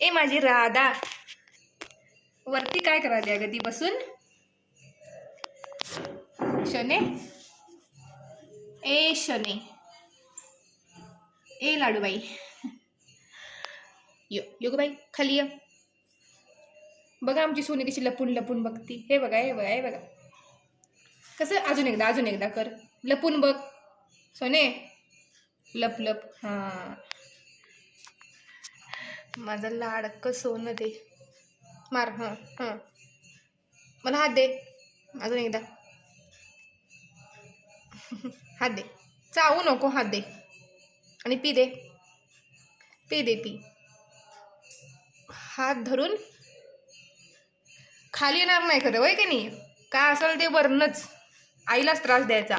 ए माझी राधा वरती काय करायला अगं ती बसून? शने ए शने ए लाडूबाई यो यो बाई खाली ये. बघा आमची सोनी कशी लपून लपून बघती. हे बघा हे बघा हे बघा कसं. अजून एकदा कर. लपून बघ सोने. लप लप. हा माझं लाडकं सोनं दे. मार. हां हां मला हात दे. अजून एकदा हात दे. चावू नको. हात दे आणि पी दे. पी. हात धरून खाली येणार नाही खरं वय की नाही. काय असेल ते वरनच आईलाच त्रास द्यायचा.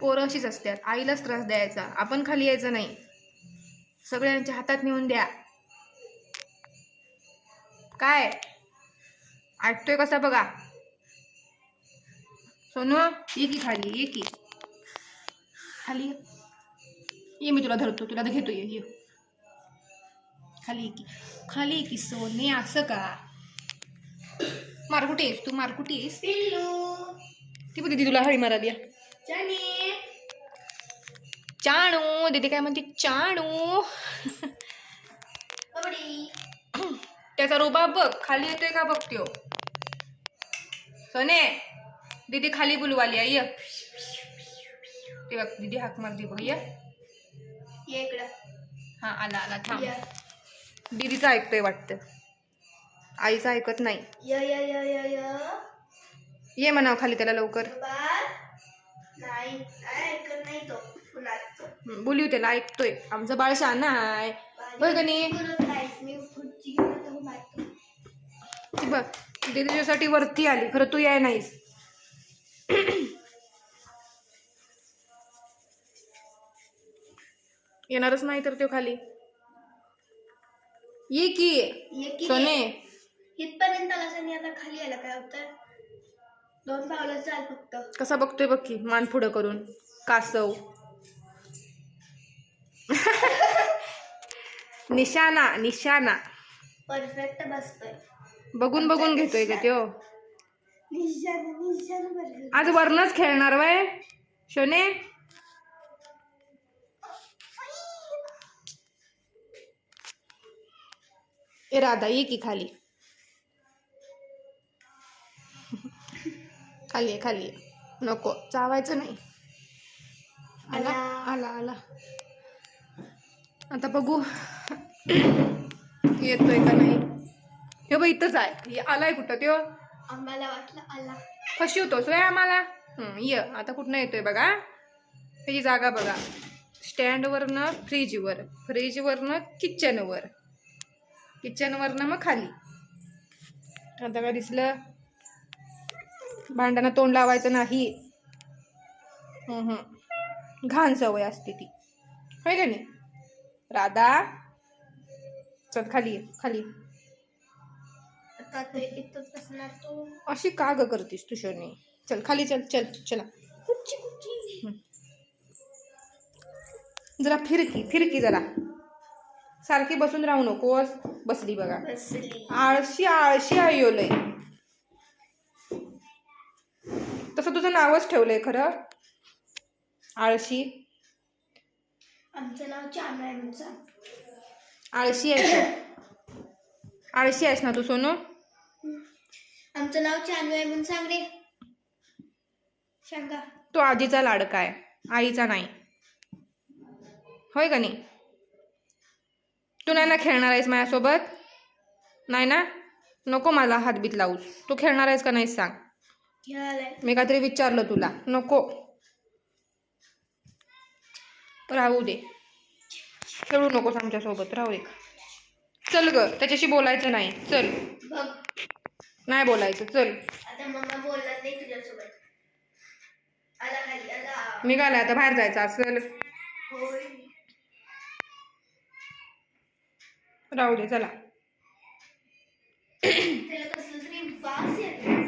पोरं अशीच असतात. आईलाच त्रास द्यायचा. आपण खाली यायचं नाही. सगळ्यांच्या हातात नेऊन द्या. काय ऐकतोय कसा बघा. सोनू ये की खाली. ये की खाली ये. मी तुला धरतो. तुला तर घेतो. ये खाली ये की सोने. असं का मारकुटी आहेस तू. मारकुटी आहेस. ती पण दिदी तुला हळी मारा द्या. चाणू दीदी काय म्हणते. चाणू त्याचा रुबाब बघ. खाली येतोय का बघतो. सोने दीदी खाली बुलवाली आहे. ते बघ दीदी हाक मारते बघ. ये इकडं. हा आला थांब. दीदीचं ऐकतोय वाटतं. आईचं ऐकत नाही. ये म्हणाव खाली त्याला लवकर. बोलू त्याला. ऐकतोय. आमचं बाळ शहाणा आहे बघ गणी. बघ दीदी तुझ्यासाठी वरती आली. खरं तू याय नाहीस. येणारच नाही तर तो खाली ये की सोने. इथपर्यंत आता खाली यायला काय होतं. 2 पावलं चाल फक्त. कसा बघतोय बघ की. मान पुढं करून. कासव. निशाणा परफेक्ट बसतोय. बघून घेतोय का त्यो. आज वरनच खेळणार वय शोने. ए राधा ये की खाली. खाली नको चावायचं नाही. आला आता बघू येतोय का नाही. हे बघ इथंच आहे. आलाय कुठं त्यो. आम्हाला वाटलं आला. फसवतोस वय आम्हाला. ये आता कुठनं येतोय बघा. त्याची जागा बघा. स्टँडवरनं फ्रीजवरनं किचनवरनं मग खाली. आता काय दिसलं. भांड्यानं तोंड लावायचं नाही. घाण सवय असते ती होय का नाही. राधा चल खाली. आता ते इथंच बसणार तू. अशी का ग करतीस तू शोनी. चल खाली. चला जरा फिरकी जरा. सारखी बसून राहू नकोस. बसली बघा. आळशी आयोलय. तसं तुझं नावच ठेवलंय खरं. आळशी. आमचं नाव चानू आहे म्हणून. आळशी आहेस ना तू सोनू. आमचं नाव चानू आहे म्हणून सांग रे. सांगा. तो आजीचा लाडका आहे. आईचा नाही होय का नाही. तू नाही ना खेळणार आहेस माझ्यासोबत. नाही ना. नको मला हातबीत लावूस. तू खेळणार आहेस का नाही सांग. मी काहीतरी विचारलं तुला. नको राहू दे. खेळू नकोस आमच्यासोबत. राहू दे. चल ग. त्याच्याशी बोलायचं नाही. चल. नाही बोलायचं. चल. आता मम्मा बोलत नाही तुझ्यासोबत. आला खाली आला. निघाला आता बाहेर जायचं असेल. राहू दे चला. त्याला कसलं तरी वास येतो.